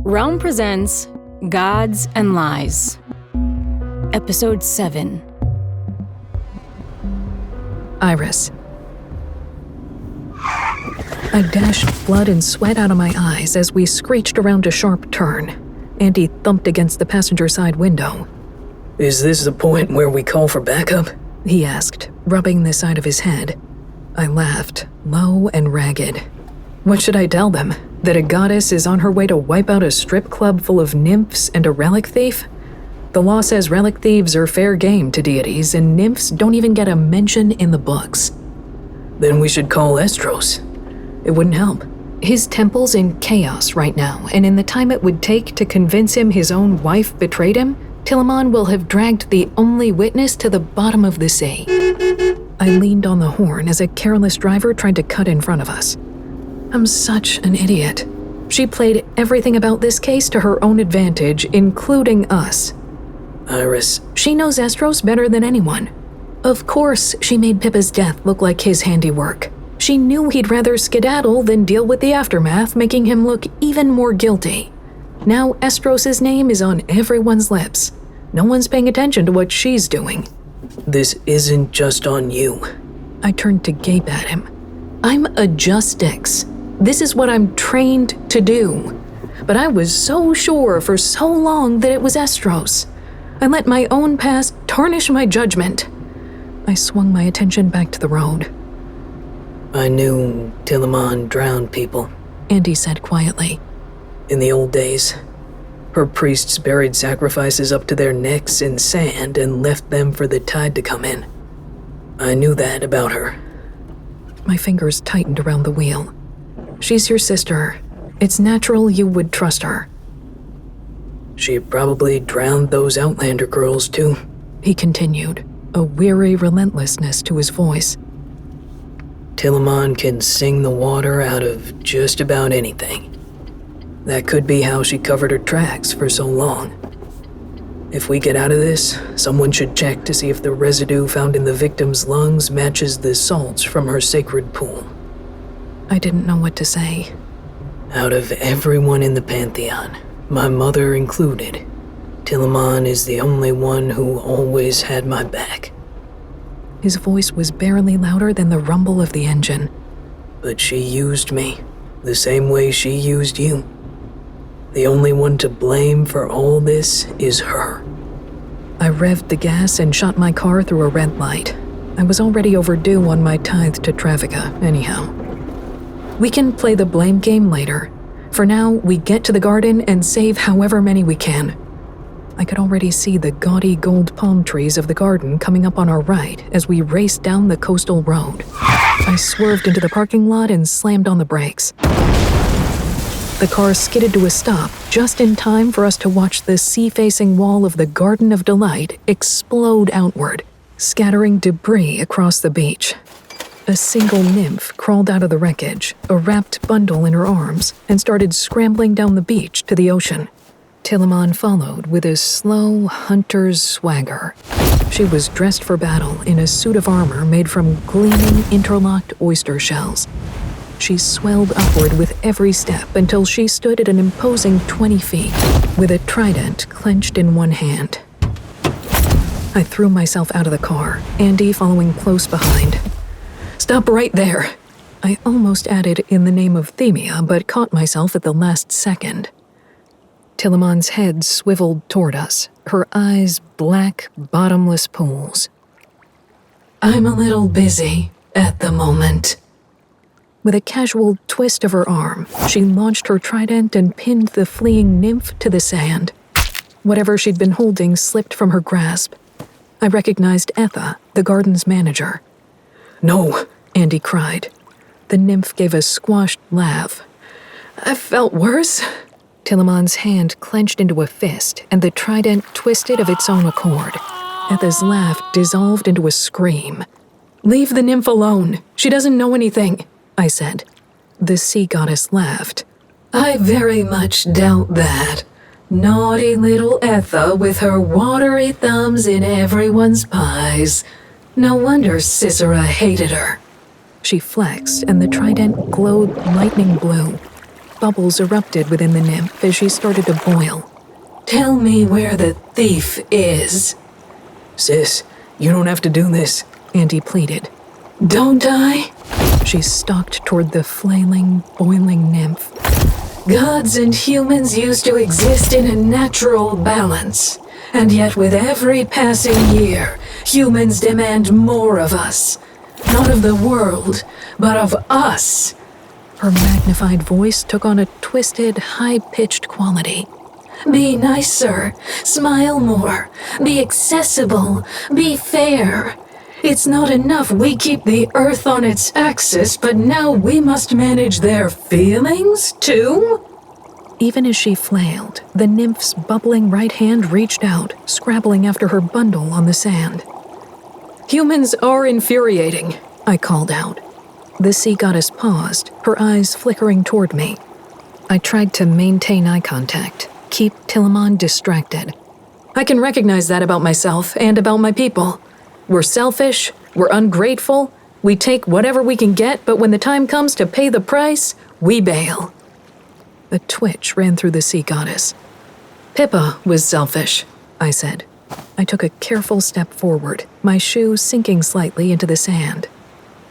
Realm presents Gods and Lies, Episode 7. Iris. I dashed blood and sweat out of my eyes as we screeched around a sharp turn. Andy thumped against the passenger side window. "Is this the point where we call for backup?" He asked, rubbing the side of his head. I laughed, low and ragged. What should I tell them? That a goddess is on her way to wipe out a strip club full of nymphs and a relic thief? The law says relic thieves are fair game to deities, and nymphs don't even get a mention in the books. Then we should call Estros. It wouldn't help. His temple's in chaos right now, and in the time it would take to convince him his own wife betrayed him, Tillamoon will have dragged the only witness to the bottom of the sea. I leaned on the horn as a careless driver tried to cut in front of us. I'm such an idiot. She played everything about this case to her own advantage, including us. Iris. She knows Estros better than anyone. Of course, she made Pippa's death look like his handiwork. She knew he'd rather skedaddle than deal with the aftermath, making him look even more guilty. Now Estros' name is on everyone's lips. No one's paying attention to what she's doing. This isn't just on you. I turned to gape at him. I'm a Justix. This is what I'm trained to do. But I was so sure for so long that it was Estros. I let my own past tarnish my judgment. I swung my attention back to the road. I knew Tillamoon drowned people, Andy said quietly. In the old days, her priests buried sacrifices up to their necks in sand and left them for the tide to come in. I knew that about her. My fingers tightened around the wheel. She's your sister. It's natural you would trust her. She probably drowned those Outlander girls too, he continued, a weary relentlessness to his voice. Tillamoon can sing the water out of just about anything. That could be how she covered her tracks for so long. If we get out of this, someone should check to see if the residue found in the victim's lungs matches the salts from her sacred pool. I didn't know what to say. Out of everyone in the Pantheon, my mother included, Tillamoon is the only one who always had my back. His voice was barely louder than the rumble of the engine. But she used me, the same way she used you. The only one to blame for all this is her. I revved the gas and shot my car through a red light. I was already overdue on my tithe to Travica, anyhow. We can play the blame game later. For now, we get to the garden and save however many we can. I could already see the gaudy gold palm trees of the garden coming up on our right as we raced down the coastal road. I swerved into the parking lot and slammed on the brakes. The car skidded to a stop just in time for us to watch the sea-facing wall of the Garden of Delight explode outward, scattering debris across the beach. A single nymph crawled out of the wreckage, a wrapped bundle in her arms, and started scrambling down the beach to the ocean. Tillamoon followed with a slow hunter's swagger. She was dressed for battle in a suit of armor made from gleaming interlocked oyster shells. She swelled upward with every step until she stood at an imposing 20 feet, with a trident clenched in one hand. I threw myself out of the car, Andy following close behind. Stop right there! I almost added in the name of Themia, but caught myself at the last second. Tillamoon's head swiveled toward us, her eyes black, bottomless pools. I'm a little busy at the moment. With a casual twist of her arm, she launched her trident and pinned the fleeing nymph to the sand. Whatever she'd been holding slipped from her grasp. I recognized Etha, the garden's manager. No, Andy cried. The nymph gave a squashed laugh. I felt worse. Tillamoon's hand clenched into a fist, and the trident twisted of its own accord. Etha's laugh dissolved into a scream. Leave the nymph alone. She doesn't know anything, I said. The sea goddess laughed. I very much doubt that. Naughty little Etha with her watery thumbs in everyone's pies. No wonder Sisera hated her. She flexed, and the trident glowed lightning blue. bubbles erupted within the nymph as she started to boil. "Tell me where the thief is." Sis, you don't have to do this, Andy pleaded. "Don't I?" She stalked toward the flailing, boiling nymph. "Gods and humans used to exist in a natural balance, and yet with every passing year, humans demand more of us. Not of the world, but of us." Her magnified voice took on a twisted, high-pitched quality. "Be nicer, smile more, be accessible, be fair. It's not enough we keep the earth on its axis, but now we must manage their feelings, too?" Even as she flailed, the nymph's bubbling right hand reached out, scrabbling after her bundle on the sand. "Humans are infuriating," I called out. The sea goddess paused, her eyes flickering toward me. I tried to maintain eye contact, keep Tillamoon distracted. "I can recognize that about myself and about my people. We're selfish, we're ungrateful, we take whatever we can get, but when the time comes to pay the price, we bail." A twitch ran through the sea goddess. "Pippa was selfish," I said. I took a careful step forward, my shoe sinking slightly into the sand.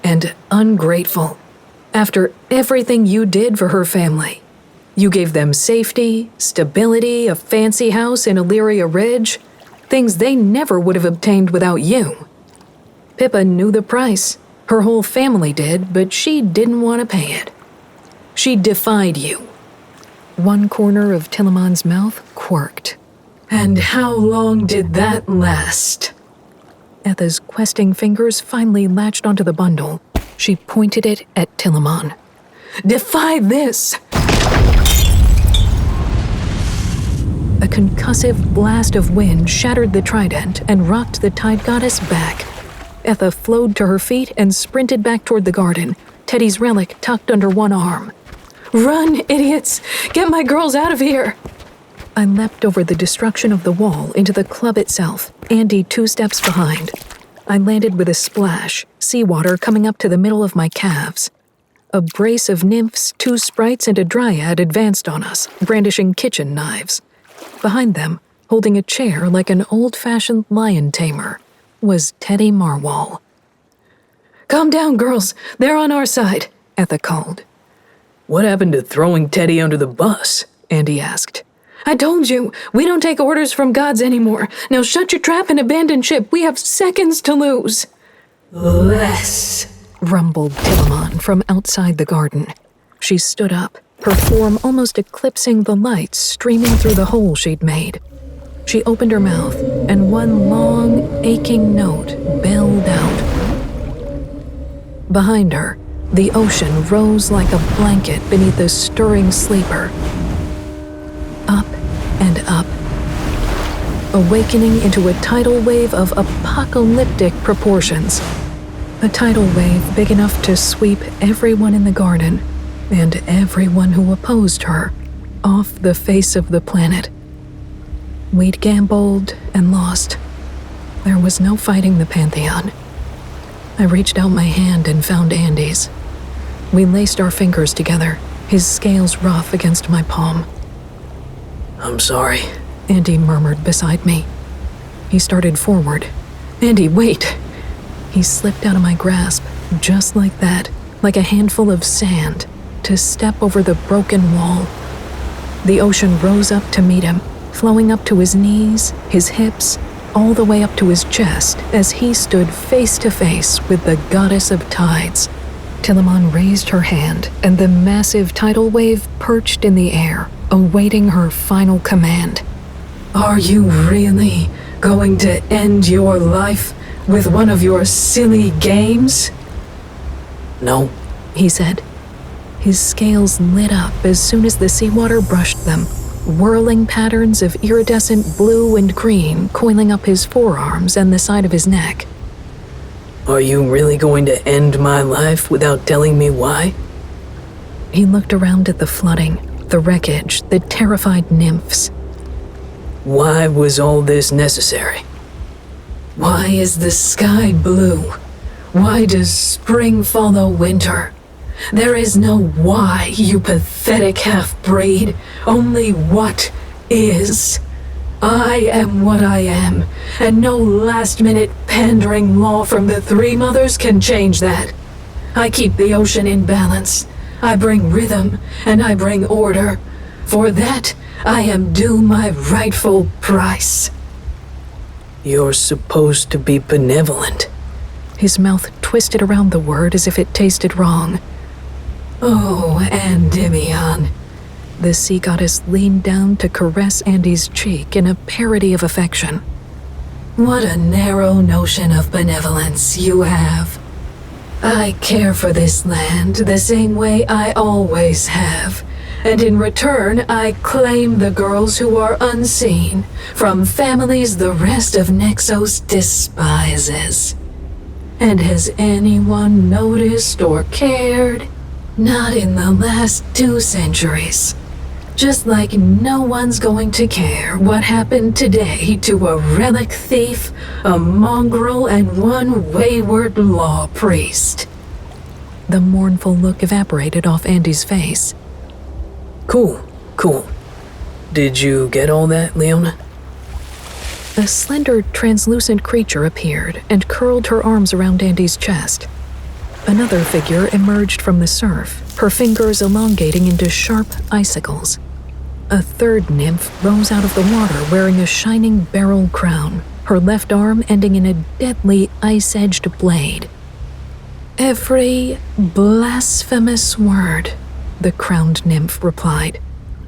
"And ungrateful. After everything you did for her family. You gave them safety, stability, a fancy house in Illyria Ridge, things they never would have obtained without you. Pippa knew the price. Her whole family did, but she didn't want to pay it. She defied you." One corner of Tillamoon's mouth quirked. "And how long did that last?" Etha's questing fingers finally latched onto the bundle. She pointed it at Tillamoon. "Defy this!" A concussive blast of wind shattered the trident and rocked the tide goddess back. Etha flowed to her feet and sprinted back toward the garden, Teddy's relic tucked under one arm. "Run, idiots! Get my girls out of here!" I leapt over the destruction of the wall into the club itself, Andy 2 steps behind. I landed with a splash, seawater coming up to the middle of my calves. A brace of nymphs, 2 sprites, and a dryad advanced on us, brandishing kitchen knives. Behind them, holding a chair like an old-fashioned lion tamer, was Teddy Marwall. "Calm down, girls. They're on our side," Etha called. What happened to throwing Teddy under the bus? Andy asked. "I told you, we don't take orders from gods anymore. Now shut your trap and abandon ship. We have seconds to lose." "Less," rumbled Tillamoon from outside the garden. She stood up, her form almost eclipsing the lights streaming through the hole she'd made. She opened her mouth, and one long, aching note belled out. Behind her, the ocean rose like a blanket beneath a stirring sleeper. Up and up, awakening into a tidal wave of apocalyptic proportions. A tidal wave big enough to sweep everyone in the garden and everyone who opposed her off the face of the planet. We'd gambled and lost. There was no fighting the Pantheon. I reached out my hand and found Andy's. We laced our fingers together, his scales rough against my palm. "I'm sorry," Andy murmured beside me. He started forward. "Andy, wait!" He slipped out of my grasp, just like that, like a handful of sand, to step over the broken wall. The ocean rose up to meet him, flowing up to his knees, his hips, all the way up to his chest as he stood face to face with the goddess of tides. Tillamoon raised her hand, and the massive tidal wave perched in the air, awaiting her final command. "Are you really going to end your life with one of your silly games?" "No," he said. His scales lit up as soon as the seawater brushed them, whirling patterns of iridescent blue and green coiling up his forearms and the side of his neck. "Are you really going to end my life without telling me why?" He looked around at the flooding, the wreckage, the terrified nymphs. "Why was all this necessary?" "Why is the sky blue? Why does spring follow winter? There is no why, you pathetic half-breed. Only what is. I am what I am, and no last-minute pandering law from the Three Mothers can change that. I keep the ocean in balance. I bring rhythm, and I bring order. For that, I am due my rightful price. You're supposed to be benevolent. His mouth twisted around the word as if it tasted wrong. Oh, Endymion. The sea goddess leaned down to caress Andy's cheek in a parody of affection. What a narrow notion of benevolence you have. I care for this land the same way I always have, and in return I claim the girls who are unseen from families the rest of Nexos despises. And has anyone noticed or cared? Not in the last 2 centuries. Just like no one's going to care what happened today to a relic thief, a mongrel, and one wayward law priest. The mournful look evaporated off Andy's face. Cool. Did you get all that, Leona? A slender, translucent creature appeared and curled her arms around Andy's chest. Another figure emerged from the surf, her fingers elongating into sharp icicles. A third nymph rose out of the water wearing a shining beryl crown, her left arm ending in a deadly ice-edged blade. Every blasphemous word, the crowned nymph replied.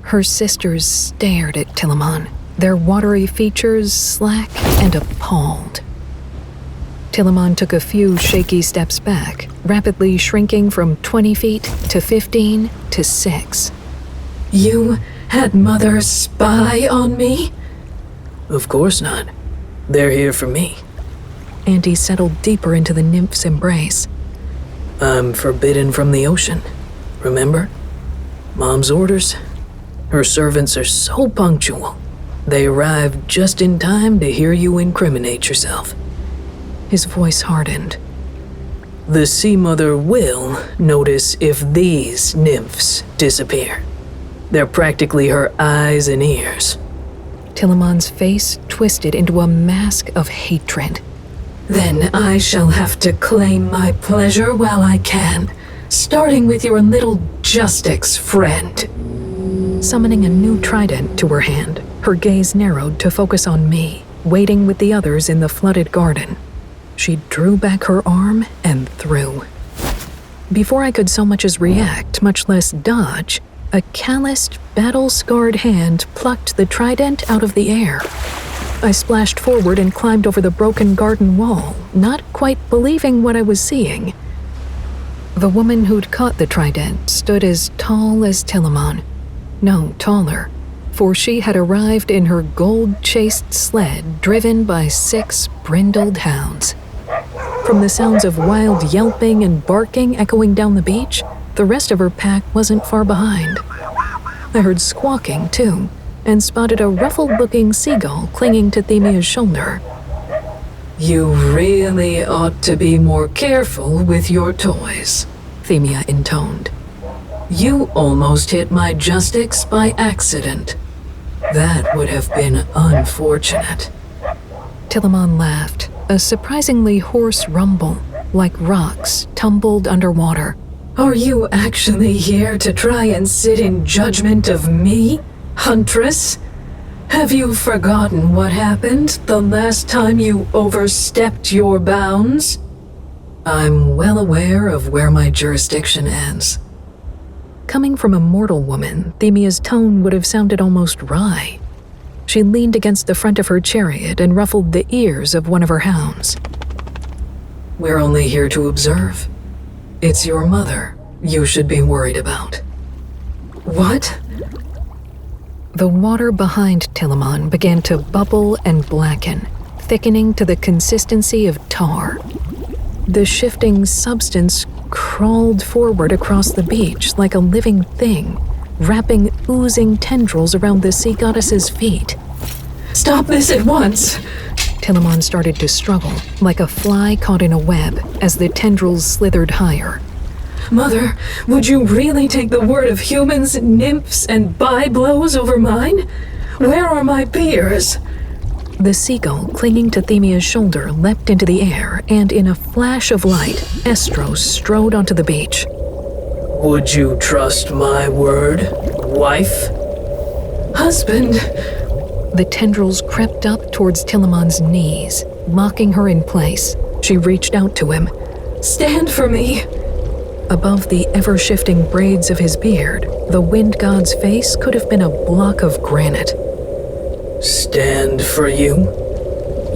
Her sisters stared at Telamon, their watery features slack and appalled. Telamon took a few shaky steps back, rapidly shrinking from 20 feet to 15 to 6. You had Mother spy on me? Of course not. They're here for me. Andy settled deeper into the nymph's embrace. I'm forbidden from the ocean. Remember? Mom's orders? Her servants are so punctual. They arrive just in time to hear you incriminate yourself. His voice hardened. The Sea Mother will notice if these nymphs disappear. They're practically her eyes and ears. Telamon's face twisted into a mask of hatred. Then I shall have to claim my pleasure while I can, starting with your little Justix friend. Summoning a new trident to her hand, her gaze narrowed to focus on me, waiting with the others in the flooded garden. She drew back her arm and threw. Before I could so much as react, much less dodge, a calloused, battle-scarred hand plucked the trident out of the air. I splashed forward and climbed over the broken garden wall, not quite believing what I was seeing. The woman who'd caught the trident stood as tall as Telamon. No, taller, for she had arrived in her gold-chased sled driven by 6 brindled hounds. From the sounds of wild yelping and barking echoing down the beach, the rest of her pack wasn't far behind. I heard squawking, too, and spotted a ruffled-looking seagull clinging to Themia's shoulder. You really ought to be more careful with your toys, Themia intoned. You almost hit my Justix by accident. That would have been unfortunate. Telamon laughed, a surprisingly hoarse rumble, like rocks tumbled underwater. Are you actually here to try and sit in judgment of me, Huntress? Have you forgotten what happened the last time you overstepped your bounds? I'm well aware of where my jurisdiction ends. Coming from a mortal woman, Themia's tone would have sounded almost wry. She leaned against the front of her chariot and ruffled the ears of one of her hounds. We're only here to observe. It's your mother you should be worried about. What? The water behind Telamon began to bubble and blacken, thickening to the consistency of tar. The shifting substance crawled forward across the beach like a living thing, wrapping oozing tendrils around the sea goddess's feet. Stop this at once! Telamon started to struggle, like a fly caught in a web, as the tendrils slithered higher. Mother, would you really take the word of humans, nymphs, and by-blows over mine? Where are my peers? The seagull clinging to Themia's shoulder leapt into the air, and in a flash of light, Estros strode onto the beach. Would you trust my word, wife? Husband! The tendrils crept up towards Tillamon's knees, locking her in place. She reached out to him. Stand for me! Above the ever-shifting braids of his beard, the wind god's face could have been a block of granite. Stand for you?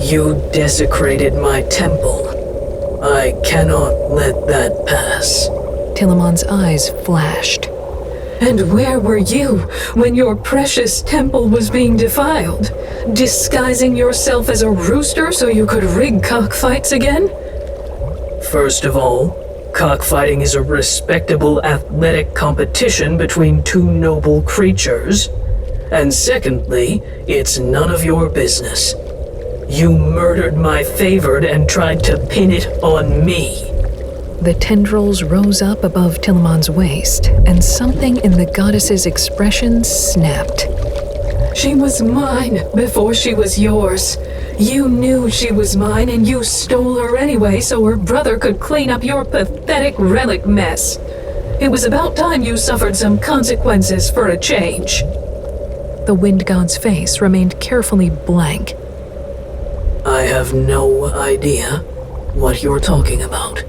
You desecrated my temple. I cannot let that pass. Tillamon's eyes flashed. And where were you when your precious temple was being defiled? Disguising yourself as a rooster so you could rig cockfights again? First of all, cockfighting is a respectable athletic competition between two noble creatures. And secondly, it's none of your business. You murdered my favored and tried to pin it on me. The tendrils rose up above Tillamon's waist, and something in the goddess's expression snapped. She was mine before she was yours. You knew she was mine, and you stole her anyway so her brother could clean up your pathetic relic mess. It was about time you suffered some consequences for a change. The wind god's face remained carefully blank. I have no idea what you're talking about.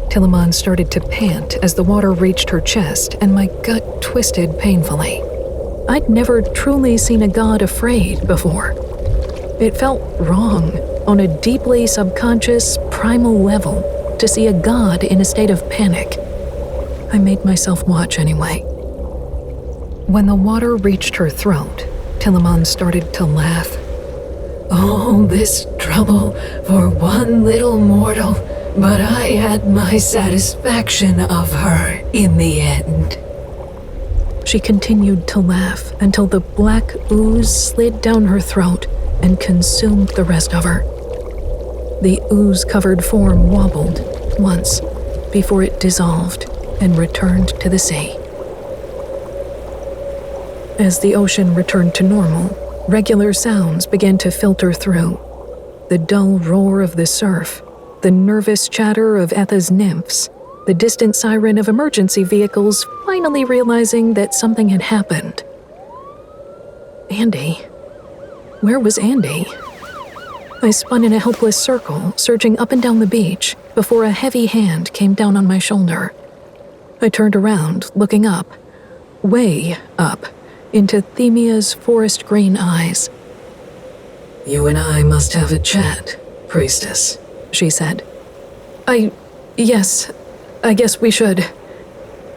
Tillamon started to pant as the water reached her chest, and my gut twisted painfully. I'd never truly seen a god afraid before. It felt wrong, on a deeply subconscious, primal level, to see a god in a state of panic. I made myself watch anyway. When the water reached her throat, Tillamon started to laugh. All this trouble for one little mortal, but I had my satisfaction of her in the end. She continued to laugh until the black ooze slid down her throat and consumed the rest of her. The ooze-covered form wobbled once before it dissolved and returned to the sea. As the ocean returned to normal, regular sounds began to filter through. The dull roar of the surf, the nervous chatter of Etha's nymphs, the distant siren of emergency vehicles finally realizing that something had happened. Andy? Where was Andy? I spun in a helpless circle, surging up and down the beach, before a heavy hand came down on my shoulder. I turned around, looking up, way up, into Themia's forest green eyes. You and I must have a chat, priestess, she said. Yes, I guess we should.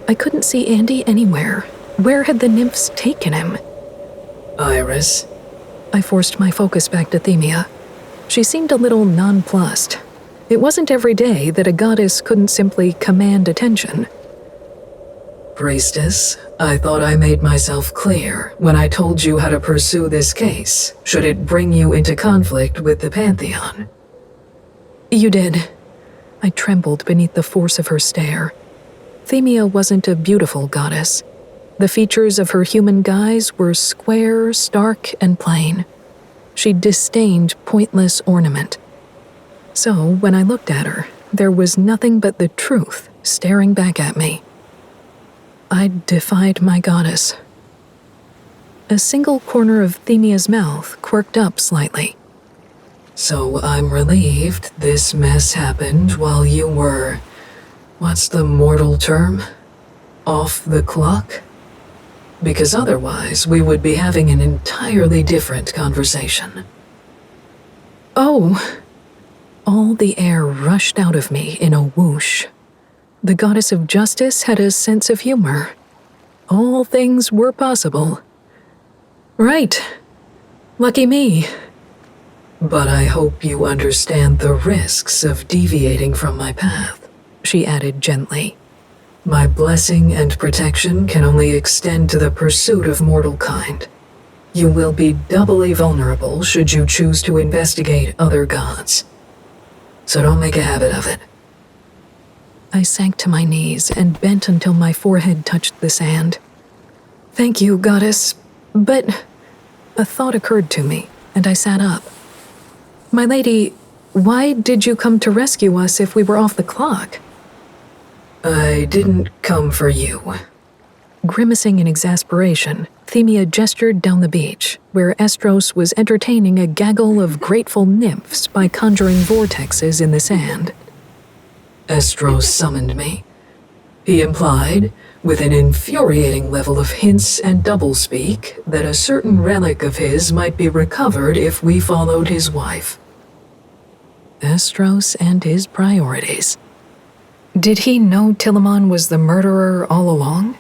I couldn't see Andy anywhere. Where had the nymphs taken him? Iris. I forced my focus back to Themia. She seemed a little nonplussed. It wasn't every day that a goddess couldn't simply command attention. Priestess, I thought I made myself clear when I told you how to pursue this case, should it bring you into conflict with the Pantheon. You did. I trembled beneath the force of her stare. Themia wasn't a beautiful goddess. The features of her human guise were square, stark, and plain. She disdained pointless ornament. So, when I looked at her, there was nothing but the truth staring back at me. I defied my goddess. A single corner of Themia's mouth quirked up slightly. So I'm relieved this mess happened while you were, what's the mortal term? Off the clock? Because otherwise we would be having an entirely different conversation. Oh! All the air rushed out of me in a whoosh. The goddess of justice had a sense of humor. All things were possible. Right. Lucky me. But I hope you understand the risks of deviating from my path, she added gently. My blessing and protection can only extend to the pursuit of mortal kind. You will be doubly vulnerable should you choose to investigate other gods. So don't make a habit of it. I sank to my knees and bent until my forehead touched the sand. "Thank you, goddess, but..." A thought occurred to me, and I sat up. "My lady, why did you come to rescue us if we were off the clock?" "I didn't come for you." Grimacing in exasperation, Themia gestured down the beach, where Estros was entertaining a gaggle of grateful nymphs by conjuring vortexes in the sand. "Estros summoned me. He implied, with an infuriating level of hints and doublespeak, that a certain relic of his might be recovered if we followed his wife." Estros and his priorities. Did he know Tillamoon was the murderer all along?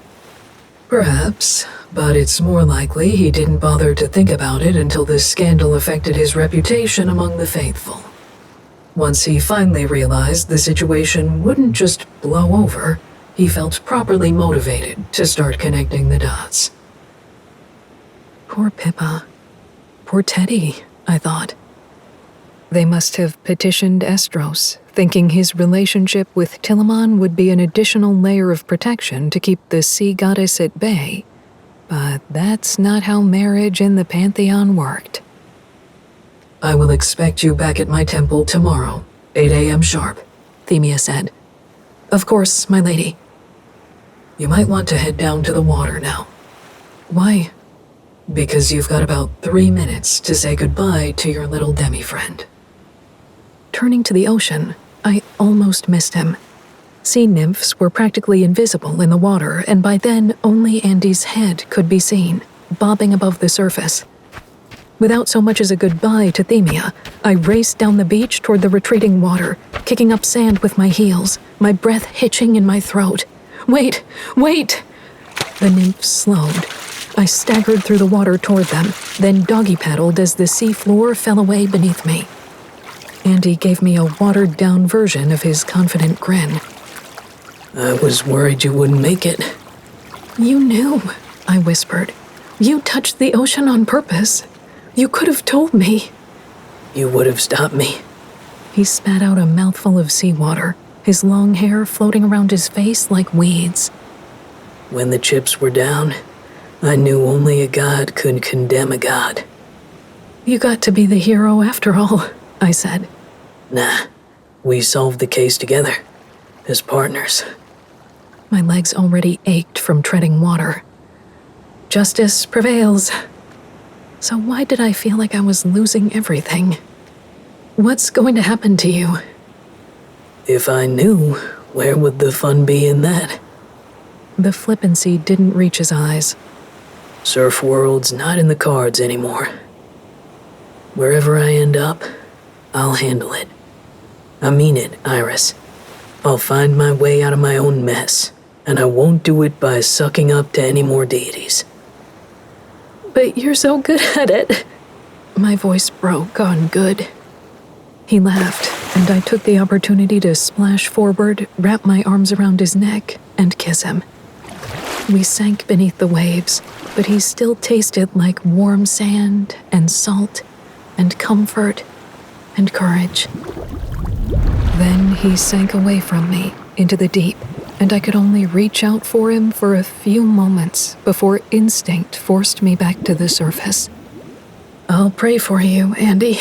Perhaps, but it's more likely he didn't bother to think about it until this scandal affected his reputation among the faithful. Once he finally realized the situation wouldn't just blow over, he felt properly motivated to start connecting the dots. Poor Pippa. Poor Teddy, I thought. They must have petitioned Estros, thinking his relationship with Tillamoon would be an additional layer of protection to keep the sea goddess at bay. But that's not how marriage in the Pantheon worked. "I will expect you back at my temple tomorrow, 8 a.m. sharp," Themia said. "Of course, my lady." "You might want to head down to the water now." "Why?" "Because you've got about 3 minutes to say goodbye to your little demi-friend." Turning to the ocean, I almost missed him. Sea nymphs were practically invisible in the water, and by then only Andy's head could be seen, bobbing above the surface. Without so much as a goodbye to Themia, I raced down the beach toward the retreating water, kicking up sand with my heels, my breath hitching in my throat. "Wait! Wait!" The nymphs slowed. I staggered through the water toward them, then doggy-paddled as the sea floor fell away beneath me. Andy gave me a watered-down version of his confident grin. "I was worried you wouldn't make it." "You knew," I whispered. "You touched the ocean on purpose. You could have told me." "You would have stopped me." He spat out a mouthful of seawater, his long hair floating around his face like weeds. "When the chips were down, I knew only a god could condemn a god." "You got to be the hero after all," I said. "Nah, we solved the case together, as partners." My legs already ached from treading water. Justice prevails. So why did I feel like I was losing everything? What's going to happen to you? "If I knew, where would the fun be in that?" The flippancy didn't reach his eyes. "Surf world's not in the cards anymore. Wherever I end up, I'll handle it. I mean it, Iris. I'll find my way out of my own mess, and I won't do it by sucking up to any more deities." "But you're so good at it." My voice broke on good. He laughed, and I took the opportunity to splash forward, wrap my arms around his neck, and kiss him. We sank beneath the waves, but he still tasted like warm sand and salt and comfort and courage. Then he sank away from me into the deep, and I could only reach out for him for a few moments before instinct forced me back to the surface. "I'll pray for you, Andy,"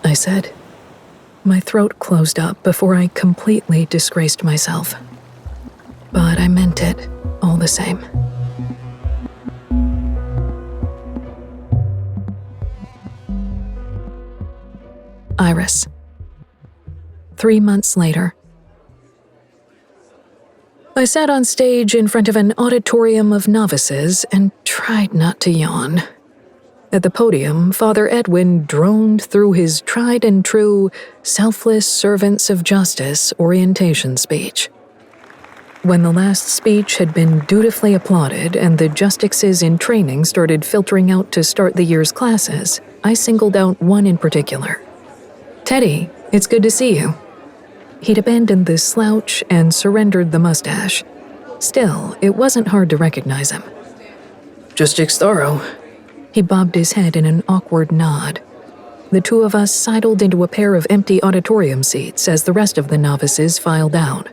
I said. My throat closed up before I completely disgraced myself. But I meant it all the same. Iris. 3 months later. I sat on stage in front of an auditorium of novices and tried not to yawn. At the podium, Father Edwin droned through his tried-and-true, selfless servants of justice orientation speech. When the last speech had been dutifully applauded and the justices in training started filtering out to start the year's classes, I singled out one in particular. "Teddy, it's good to see you." He'd abandoned the slouch and surrendered the mustache. Still, it wasn't hard to recognize him. "Justice Thorough." He bobbed his head in an awkward nod. The two of us sidled into a pair of empty auditorium seats as the rest of the novices filed out.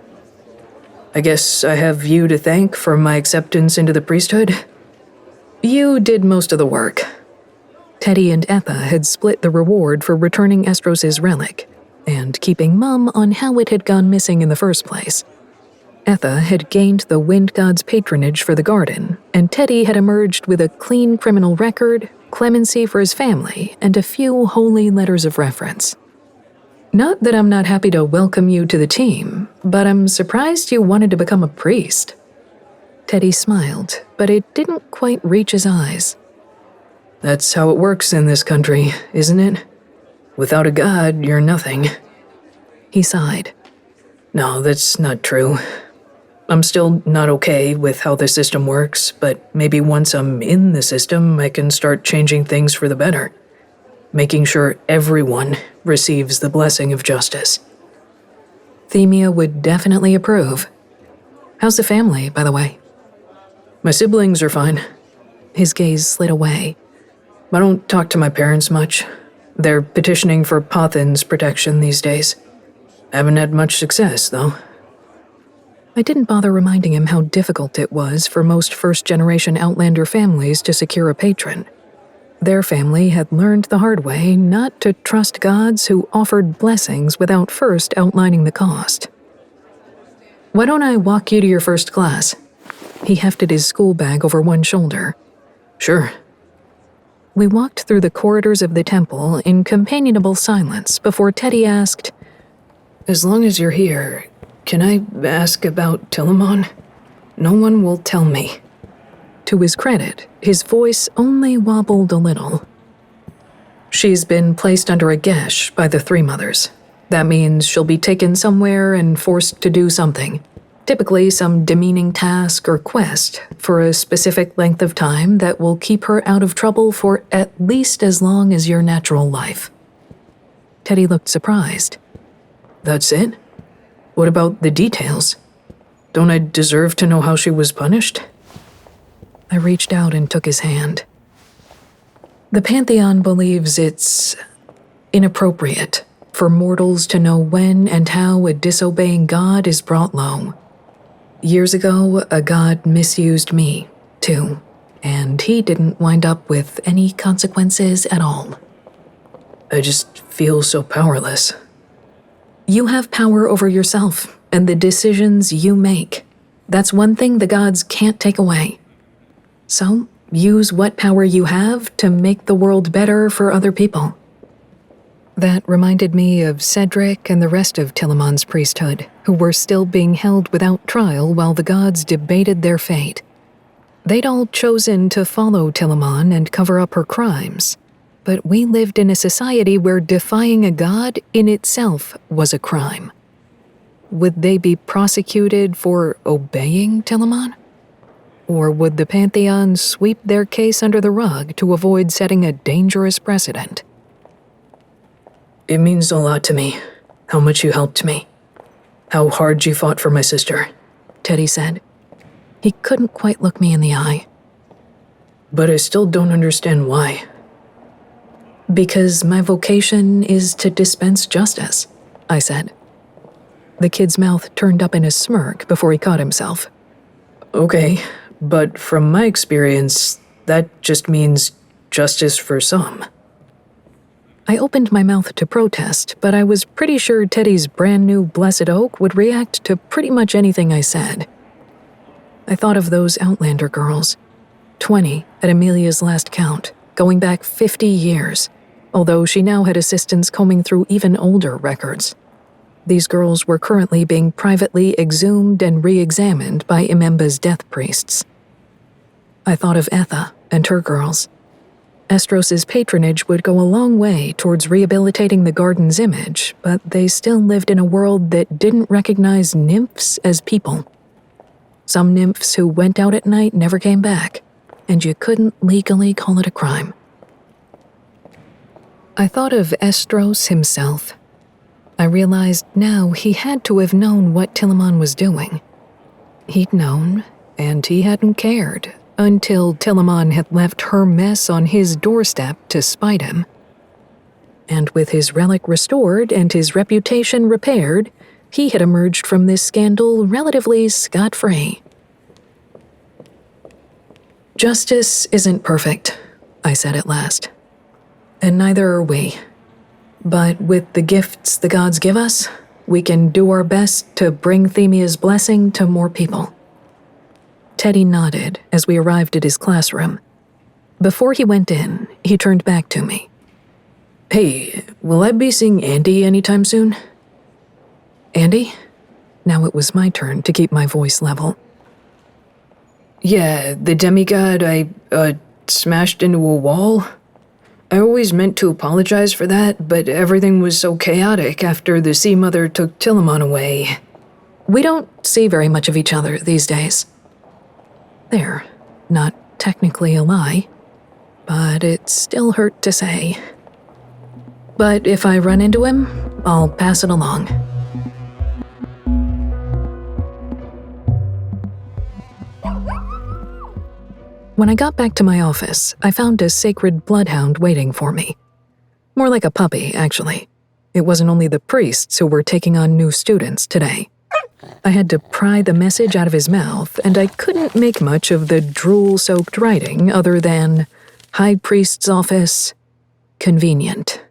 I guess I have you to thank for my acceptance into the priesthood? You did most of the work. Teddy and Etha had split the reward for returning Estros's relic and keeping Mum on how it had gone missing in the first place. Etha had gained the Wind God's patronage for the garden, and Teddy had emerged with a clean criminal record, clemency for his family, and a few holy letters of reference. Not that I'm not happy to welcome you to the team, but I'm surprised you wanted to become a priest. Teddy smiled, but it didn't quite reach his eyes. That's how it works in this country, isn't it? Without a god, you're nothing. He sighed. No, that's not true. I'm still not okay with how the system works, but maybe once I'm in the system, I can start changing things for the better. Making sure everyone receives the blessing of justice. Themia would definitely approve. How's the family, by the way? My siblings are fine. His gaze slid away. I don't talk to my parents much. They're petitioning for Pothin's protection these days. I haven't had much success, though. I didn't bother reminding him how difficult it was for most first-generation Outlander families to secure a patron. Their family had learned the hard way not to trust gods who offered blessings without first outlining the cost. Why don't I walk you to your first class? He hefted his school bag over one shoulder. Sure. We walked through the corridors of the temple in companionable silence before Teddy asked, As long as you're here, can I ask about Tillamoon? No one will tell me. To his credit, his voice only wobbled a little. She's been placed under a gesh by the Three Mothers. That means she'll be taken somewhere and forced to do something. Typically some demeaning task or quest for a specific length of time that will keep her out of trouble for at least as long as your natural life. Teddy looked surprised. That's it? What about the details? Don't I deserve to know how she was punished? I reached out and took his hand. The Pantheon believes it's inappropriate for mortals to know when and how a disobeying god is brought low. Years ago, a god misused me, too, and he didn't wind up with any consequences at all. I just feel so powerless. You have power over yourself and the decisions you make. That's one thing the gods can't take away. So, use what power you have to make the world better for other people. That reminded me of Cedric and the rest of Tillamoon's priesthood, who were still being held without trial while the gods debated their fate. They'd all chosen to follow Tillamoon and cover up her crimes, but we lived in a society where defying a god in itself was a crime. Would they be prosecuted for obeying Tillamoon? Or would the Pantheon sweep their case under the rug to avoid setting a dangerous precedent? It means a lot to me, how much you helped me. How hard you fought for my sister, Teddy said. He couldn't quite look me in the eye. But I still don't understand why. Because my vocation is to dispense justice, I said. The kid's mouth turned up in a smirk before he caught himself. Okay, but from my experience, that just means justice for some. I opened my mouth to protest, but I was pretty sure Teddy's brand new Blessed Oak would react to pretty much anything I said. I thought of those Outlander girls, 20 at Amelia's last count, going back 50 years, although she now had assistants combing through even older records. These girls were currently being privately exhumed and re-examined by Imemba's death priests. I thought of Etha and her girls. Estros's patronage would go a long way towards rehabilitating the garden's image, but they still lived in a world that didn't recognize nymphs as people. Some nymphs who went out at night never came back, and you couldn't legally call it a crime. I thought of Estros himself. I realized now he had to have known what Tillamoon was doing. He'd known, and he hadn't cared, until Tillamoon had left her mess on his doorstep to spite him. And with his relic restored and his reputation repaired, he had emerged from this scandal relatively scot-free. "Justice isn't perfect," I said at last. "And neither are we. But with the gifts the gods give us, we can do our best to bring Themia's blessing to more people." Teddy nodded as we arrived at his classroom. Before he went in, he turned back to me. "Hey, will I be seeing Andy anytime soon?" "Andy?" Now it was my turn to keep my voice level. "Yeah, the demigod I, smashed into a wall. I always meant to apologize for that, but everything was so chaotic after the Sea Mother took Tillamoon away." "We don't see very much of each other these days." There, not technically a lie, but it still hurt to say. "But if I run into him, I'll pass it along." When I got back to my office, I found a sacred bloodhound waiting for me. More like a puppy, actually. It wasn't only the priests who were taking on new students today. I had to pry the message out of his mouth, and I couldn't make much of the drool-soaked writing other than High Priest's Office, convenient.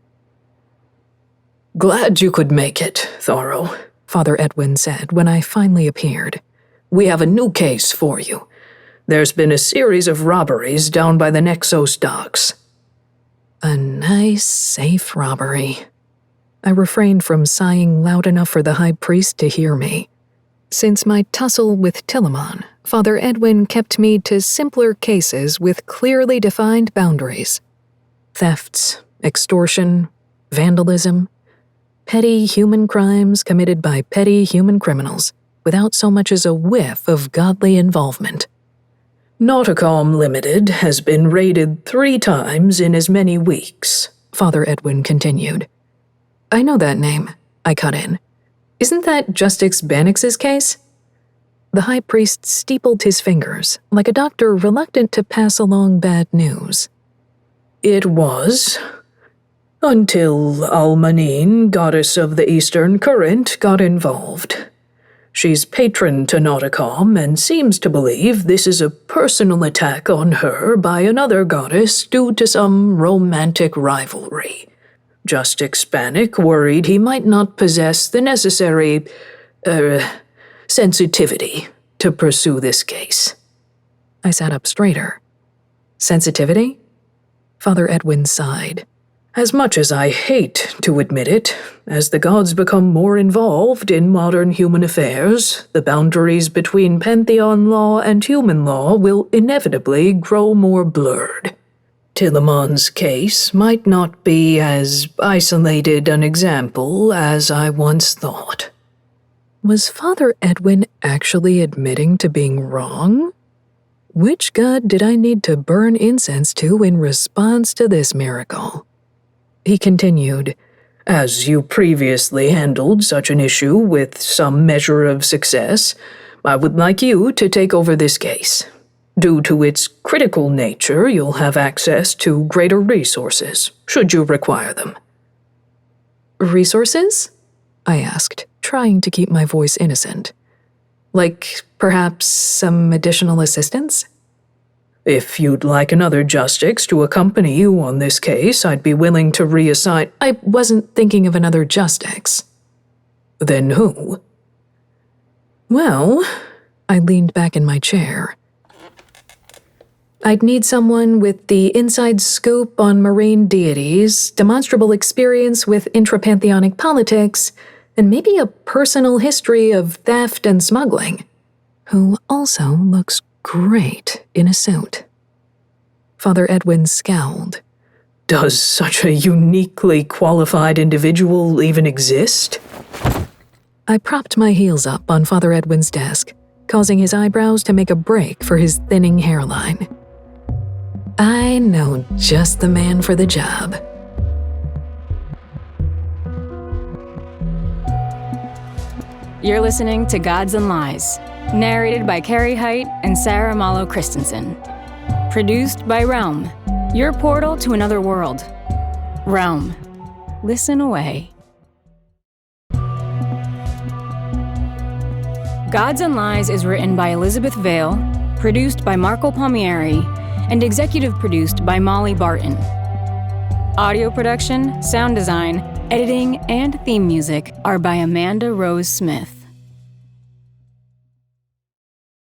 "Glad you could make it, Tharo," Father Edwin said when I finally appeared. "We have a new case for you. There's been a series of robberies down by the Nexos docks." A nice, safe robbery. I refrained from sighing loud enough for the High Priest to hear me. Since my tussle with Tillamoon, Father Edwin kept me to simpler cases with clearly defined boundaries. Thefts, extortion, vandalism, petty human crimes committed by petty human criminals, without so much as a whiff of godly involvement. "Nauticom Limited has been raided 3 times in as many weeks," Father Edwin continued. "I know that name," I cut in. "Isn't that Justix Banix's case?" The High Priest steepled his fingers, like a doctor reluctant to pass along bad news. "It was. Until Almanine, goddess of the Eastern Current, got involved. She's patron to Nauticom and seems to believe this is a personal attack on her by another goddess due to some romantic rivalry. Justix Bannock worried he might not possess the necessary, sensitivity to pursue this case." I sat up straighter. "Sensitivity?" Father Edwin sighed. "As much as I hate to admit it, as the gods become more involved in modern human affairs, the boundaries between pantheon law and human law will inevitably grow more blurred. Tillamoon's case might not be as isolated an example as I once thought." Was Father Edwin actually admitting to being wrong? Which god did I need to burn incense to in response to this miracle? He continued, "As you previously handled such an issue with some measure of success, I would like you to take over this case. Due to its critical nature, you'll have access to greater resources, should you require them." "Resources?" I asked, trying to keep my voice innocent. "Like, perhaps some additional assistance?" "If you'd like another Justix to accompany you on this case, I'd be willing to reassign—" "I wasn't thinking of another Justix." "Then who?" "Well," I leaned back in my chair. "I'd need someone with the inside scoop on marine deities, demonstrable experience with intrapantheonic politics, and maybe a personal history of theft and smuggling, who also looks great in a suit." Father Edwin scowled. "Does such a uniquely qualified individual even exist?" I propped my heels up on Father Edwin's desk, causing his eyebrows to make a break for his thinning hairline. "I know just the man for the job." You're listening to Gods and Lies, narrated by Carrie Height and Sarah Malo Christensen. Produced by Realm, your portal to another world. Realm, listen away. Gods and Lies is written by Elizabeth Vail, produced by Marco Palmieri, and executive produced by Molly Barton. Audio production, sound design, editing, and theme music are by Amanda Rose Smith.